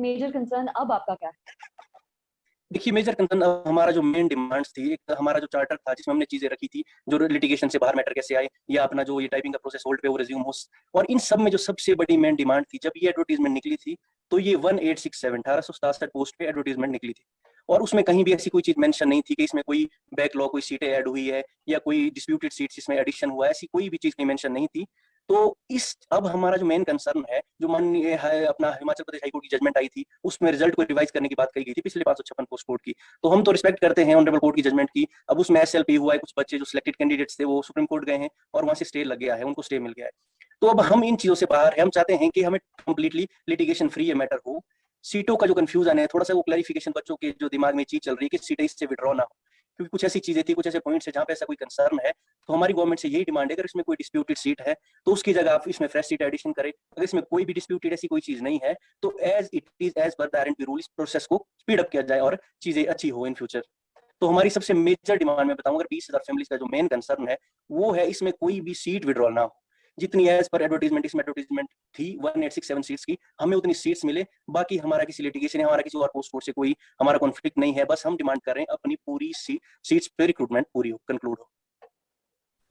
Major concern अब आपका क्या है? देखिए, मेजर कंसर्न हमारा जो मेन डिमांड्स थी, एक हमारा जो चार्टर था जिसमें हमने चीजें रखी थी, जो लिटिगेशन से बाहर मैटर कैसे आए, या अपना जो ये टाइपिंग का प्रोसेस होल्ड पे वो रिज्यूम हो, और इन सब में जो सबसे बड़ी मेन डिमांड थी, जब ये एडवर्टीजमेंट निकली थी तो ये 1867 1867 पोस्ट पे एडवर्टीजमेंट निकली थी, और उसमें कहीं भी ऐसी कोई चीज मेंशन नहीं थी कि इसमें कोई बैकलॉग, कोई सीटें ऐड हुई है या कोई डिस्प्यूटेड सीट्स इसमें एडिशन हुआ है, ऐसी कोई भी चीज की मेंशन नहीं थी। तो इस अब हमारा जो मेन कंसर्न है, जो माननीय है अपना हिमाचल प्रदेश हाईकोर्ट की जजमेंट आई थी, उसमें रिजल्ट को रिवाइज करने की बात कही गई थी पिछले 556 पोस्ट कोर्ट की। तो हम तो रिस्पेक्ट करते हैं ऑनरेबल कोर्ट की जजमेंट की। अब उसमें एसएलपी हुआ है, कुछ बच्चे जो सिलेक्टेड कैंडिडेट्स थे वो सुप्रीम कोर्ट गए हैं और वहां से स्टे लग गया है, उनको स्टे मिल गया है। तो अब हम इन चीजों से बाहर है, हम चाहते हैं कि हमें कंप्लीटली लिटिगेशन फ्री ये मैटर हो। सीटों का जो कंफ्यूजन है, थोड़ा सा वो क्लैरिफिकेशन बच्चों के जो दिमाग में चीज चल रही है कि सीटें इससे विड्रॉ ना हो, क्योंकि कुछ ऐसी चीजें थी, कुछ ऐसे पॉइंट्स है जहां पे ऐसा कोई कंसर्न है। तो हमारी गवर्नमेंट से यही डिमांड है, अगर इसमें कोई डिस्प्यूटेड सीट है तो उसकी जगह आप इसमें फ्रेश सीट एडिशन करें। अगर इसमें कोई भी डिस्प्यूटेड ऐसी कोई चीज नहीं है तो as it is as per the RNP rule इस प्रोसेस को स्पीड अप किया जाए और चीजें अच्छी हो इन फ्यूचर। तो हमारी सबसे मेजर डिमांड में बताऊं, अगर 20,000 फैमिलीज का जो मेन कंसर्न है वो है इसमें कोई भी सीट विड्रॉल ना हो। जितनी एज पर एडवर्टीजमेंट इसमें एडवर्टीजमेंट थी 1867 सीट्स की, हमें उतनी सीट्स मिले। बाकी हमारा किसी लिटिगेशन हमारा किसी और पोस्ट कोर्ट से कोई हमारा कॉन्फ्लिक्ट नहीं है, बस हम डिमांड कर रहे हैं अपनी पूरी सीट्स पे रिक्रूटमेंट पूरी हो, कंक्लूड हो।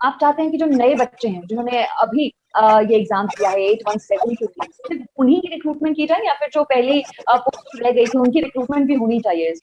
आप चाहते हैं कि जो नए बच्चे हैं जिन्होंने अभी ये एग्जाम दिया है 817 के लिए, सिर्फ उन्हीं की रिक्रूटमेंट की जाए या फिर जो पहले पोस्ट रह गई थी उनकी रिक्रूटमेंट भी होनी चाहिए?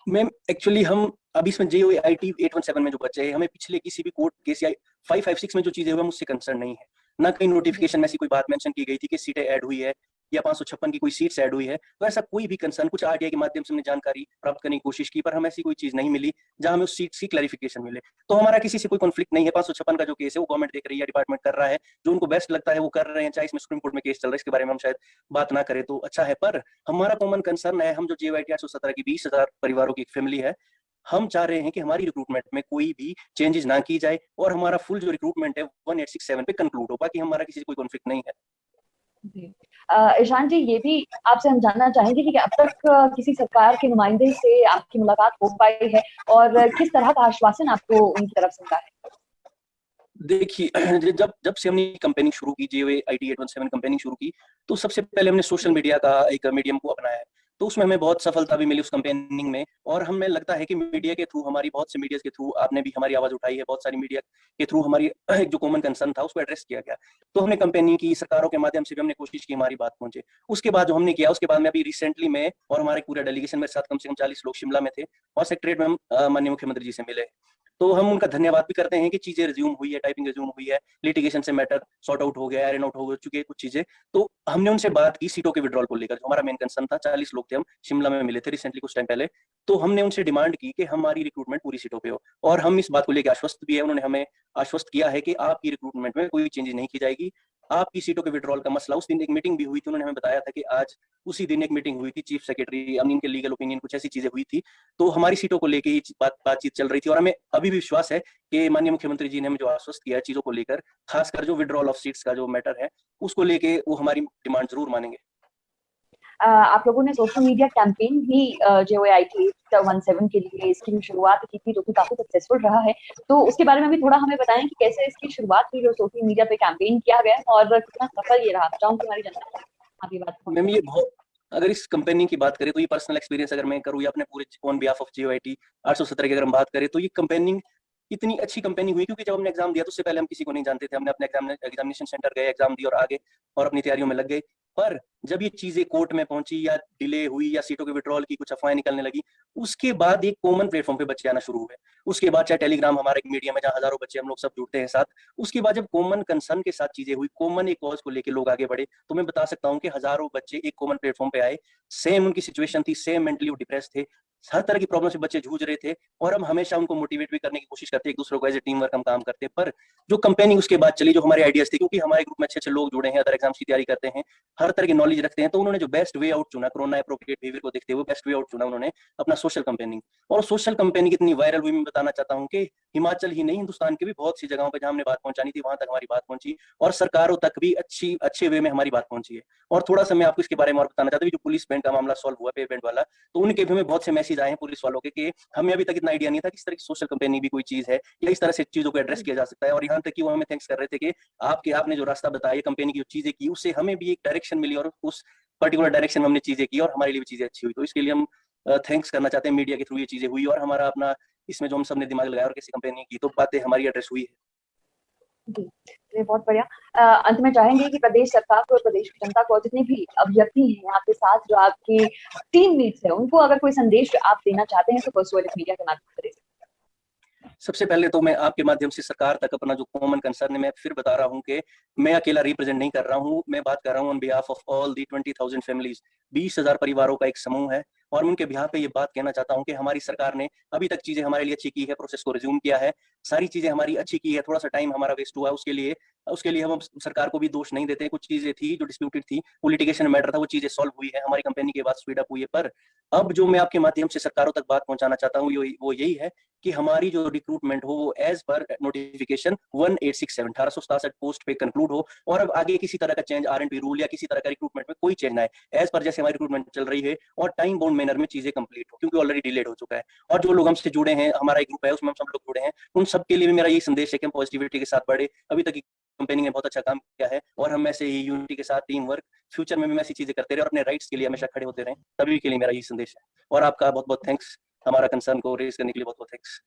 मैम एक्चुअली हम अभी इसमें JOIT 817 में जो बच्चे हैं, हमें पिछले किसी भी कोर्ट केस या 556 में जो चीजें हुई मुझसे कंसर्न नहीं है। ना कहीं नोटिफिकेशन में ऐसी कोई बात मेंशन की गई थी कि सीटें ऐड हुई है या 556 की कोई सीट्स ऐड हुई है। तो ऐसा कोई भी कंसर्न, कुछ आरटीआई के माध्यम से हमने जानकारी प्राप्त करने की कोशिश की, पर हमें ऐसी कोई चीज नहीं मिली जहां हमें उस सीट की क्लैरिफिकेशन मिले। तो हमारा किसी से कोई कॉन्फ्लिक्ट नहीं है। 556 का जो केस है वो गवर्नमेंट देख रही है, डिपार्टमेंट कर रहा है, जो उनको बेस्ट लगता है वो कर रहे हैं। चाहे इसमें सुप्रीम कोर्ट में केस चल रहा है, इसके बारे में हम शायद बात ना करें तो अच्छा है। पर हमारा कॉमन कंसर्न है, हम जो JOIT 817 की 20,000 परिवारों की फैमिली है, हम चाह रहे हैं कि हमारी रिक्रूटमेंट में कोई भी चेंजेस ना की जाए और हमारा फुल जो रिक्रूटमेंट है 1867 पे कंक्लूड हो। बाकी हमारा किसी से कोई कॉन्फ्लिक्ट नहीं है। जी। ईशान जी, ये भी आपसे हम जानना चाहेंगे कि अब तक किसी सरकार के नुमाइंदे से आपकी मुलाकात हो पाई है और किस तरह का आश्वासन आपको उनकी तरफ से मिला है? देखिए, जब जब से हमने कैंपेनिंग शुरू की, JOIT 817 कैंपेनिंग शुरू की, तो सबसे पहले हमने सोशल मीडिया का एक मीडियम को अपनाया है। तो उसमें हमें बहुत सफलता भी मिली उस कैंपेनिंग में, और हमें लगता है कि मीडिया के थ्रू, हमारी बहुत से मीडिया के थ्रू आपने भी हमारी आवाज उठाई है, बहुत सारी मीडिया के थ्रू हमारी एक जो कॉमन कंसर्न था उसको एड्रेस किया गया। तो हमने कैंपेनिंग की, सरकारों के माध्यम से भी हमने कोशिश की हमारी बात पहुंचे। उसके बाद जो हमने किया, उसके बाद में अभी रिसेंटली में और हमारे पूरा डेलीगेशन मेरे साथ कम से कम 40 लोग शिमला में थे और सेक्रेटरीट में हम माननीय मुख्यमंत्री जी से मिले। तो हम उनका धन्यवाद भी करते हैं कि चीजें रिज्यूम हुई है, टाइपिंग रिज्यूम हुई है, लिटिगेशन से मैटर सॉर्ट आउट हो गया, आयरन आउट हो चुके कुछ चीजें। तो हमने उनसे बात की सीटों के विड्रॉल को लेकर, जो हमारा मेन कंसर्न था। 40 लोग थे, हम शिमला में मिले थे रिसेंटली कुछ टाइम पहले। तो हमने उनसे डिमांड की कि हमारी रिक्रूटमेंट पूरी सीटों पे हो, और हम इस बात को लेकर आश्वस्त भी है। उन्होंने हमें आश्वस्त किया है कि आपकी रिक्रूटमेंट में कोई चेंजेस नहीं की जाएगी। आपकी सीटों के विड्रॉल का मसला, उस दिन एक मीटिंग भी हुई थी, उन्होंने हमें बताया था कि आज उसी दिन एक मीटिंग हुई थी, चीफ सेक्रेटरी इनके लीगल ओपिनियन कुछ ऐसी चीजें हुई थी। तो हमारी सीटों को लेकर ही बातचीत चल रही थी, और हमें अभी भी विश्वास है कि माननीय मुख्यमंत्री जी ने हमें जो आश्वस्त किया है चीजों को लेकर, खासकर जो विड्रॉल ऑफ सीट्स का जो मैटर है, उसको लेके वो हमारी डिमांड जरूर मानेंगे। आप लोगों ने सोशल मीडिया कैंपेन भी JOIT 817 के लिए इसकी शुरुआत की थी, जो कि काफी सक्सेसफुल रहा है। तो उसके बारे में भी थोड़ा हमें बताएं कि कैसे इसकी शुरुआत हुई, जो सोशल मीडिया पे कैंपेन किया गया और कितना सफल ये रहा। चाहूंगी हमारी जनता आपकी बात मैम ये बहुत, अगर इस कंपनी की बात करें तो ये पर्सनल एक्सपीरियंस अगर मैं करूँ या अपने पूरे ऑन बिहाफ ऑफ JOIT 817 की अगर हम बात करें, तो ये कंपेनिंग इतनी अच्छी कंपनी हुई क्योंकि जब हमने एग्जाम दिया तो उससे पहले हम किसी को नहीं जानते थे। हमने अपने एग्जामिनेशन सेंटर गए, एग्जाम दी और आगे और अपनी तैयारियों में लग गए। पर जब ये चीजें कोर्ट में पहुंची या डिले हुई या सीटों के विड्रॉल की कुछ अफवाहें निकलने लगी, उसके बाद एक कॉमन प्लेटफॉर्म पे बच्चे आना शुरू हुए। उसके बाद चाहे टेलीग्राम हमारा एक मीडियम है जहां हजारों बच्चे हम लोग सब जुड़ते हैं साथ। उसके बाद जब कॉमन कंसर्न के साथ चीजें हुई, कॉमन एक कॉज को लेकर लोग आगे बढ़े, तो मैं बता सकता हूँ कि हजारों बच्चे एक कॉमन प्लेटफॉर्म पे आए। सेम उनकी सिचुएशन थी, सेम मेंटली वो डिप्रेस थे, हर तरह की प्रॉब्लम से बच्चे जूझ रहे थे, और हम हमेशा उनको मोटिवेट भी करने की कोशिश करते, एक दूसरे को एज ए टीम वर्क हम काम करते। पर जो कंपेनिंग उसके बाद चली, जो हमारे आइडियाज थे, क्योंकि हमारे ग्रुप में अच्छे अच्छे लोग जुड़े हैं, अदर एग्जाम्स की तैयारी करते हैं, हर तरह की नॉलेज रखते हैं, तो उन्होंने जो बेस्ट वे आउट चुना, कोरोना एप्रोप्रिएट बिहेवियर को देखते हुए बेस्ट वे आउट चुना उन्होंने अपना सोशल कंपेनिंग। और सोशल कंपेनिंग इतनी वायरल हुई, मैं बताना चाहता हूँ कि हिमाचल ही नहीं, हिंदुस्तान के भी बहुत सी जगहों पर जहां हमने बात पहुंचानी थी वहां तक हमारी बात पहुंची, और सरकारों तक भी अच्छे वे में हमारी बात पहुंची है। और थोड़ा सा मैं आपको इसके बारे में और बताना चाहता हूँ, जो पुलिस बैंड का मामला सॉल्व हुआ, पे बैंड वाला, तो उनके भी हमें बहुत से मैसेज आए हैं पुलिस वालों के कि हमें अभी तक इतना आइडिया नहीं था कि इस तरह की सोशल कंपेनिंग भी कोई चीज है या इस तरह से चीजों को एड्रेस किया जा सकता है। और यहाँ तक कि वो हमें थैंक्स कर रहे थे कि आपने जो रास्ता बताया, कंपेनी की जो चीजें की, उससे हमें भी एक डायरेक्शन मिली और उस पर्टिकुलर डायरेक्शन में हमने चीजें की और हमारे लिए भी चीजें अच्छी हुई। तो इसके लिए हम थैंक्स करना चाहते हैं मीडिया के थ्रू ये चीजें हुई और हमारा अपना इसमें जो हम सबने दिमाग लगाया और किसी कंपनी की तो बातें हमारी एड्रेस हुई है। जी, ये बहुत बढ़िया। अंत में चाहेंगे कि प्रदेश सरकार को और प्रदेश की जनता को, जितने भी अभ्यर्थी हैं आपके साथ, जो आपकी टीम मीट्स है, उनको अगर कोई संदेश आप देना चाहते हैं तो पर्सुएलिटी मीडिया के माध्यम से दे सकते सबसे पहले तो मैं आपके माध्यम से सरकार तक अपना जो कॉमन कंसर्न है मैं फिर बता रहा हूँ कि मैं अकेला रिप्रेजेंट नहीं कर रहा हूँ, मैं बात कर रहा हूँ on behalf of all the 20,000 families, 20,000 परिवारों का एक समूह है। और उनके बिहाफ पे ये बात कहना चाहता हूँ कि हमारी सरकार ने अभी तक चीजें हमारे लिए अच्छी की है, प्रोसेस को रिज्यूम किया है, सारी चीजें हमारी अच्छी की है, थोड़ा सा टाइम हमारा वेस्ट हुआ उसके लिए हम सरकार को भी दोष नहीं देते। कुछ चीजें थी जो डिस्प्यूटेड थी, वो लिटिगेशन मैटर था, वो चीजें सॉल्व हुई है, हमारी कंपनी के बाद स्पीड अप हुई है। पर अब जो मैं आपके माध्यम से सरकारों तक बात पहुंचाना चाहता हूँ वो यही है कि हमारी जो रिक्रूटमेंट हो वो एज पर नोटिफिकेशन 1867 1867 पोस्ट पे कंक्लूड हो और अब आगे किसी तरह का चेंज आरएनपी रूल या किसी तरह का रिक्रूटमेंट में कोई चेंज ना है, एज पर जैसे हमारी रिक्रूटमेंट चल रही है और टाइम बाउंड मैनर में चीजें कंप्लीट हो, क्योंकि ऑलरेडी डिलेड हो चुका है। और जो लोग हमसे जुड़े हैं, हमारा एक ग्रुप है उसमें हम सब लोग जुड़े हैं, उन सबके लिए भी मेरा यही संदेश है कि हम पॉजिटिविटी के साथ बढ़े। अभी तक कंपनी ने बहुत अच्छा काम किया है और हम ऐसे ही यूनिटी के साथ टीम वर्क फ्यूचर में भी ऐसी चीजें करते रहे और अपने राइट्स के लिए हमेशा खड़े होते रहे। तभी के लिए मेरा यही संदेश है और आपका बहुत बहुत थैंक्स, हमारा कंसर्न को रेज करने के लिए बहुत बहुत थैंक्स।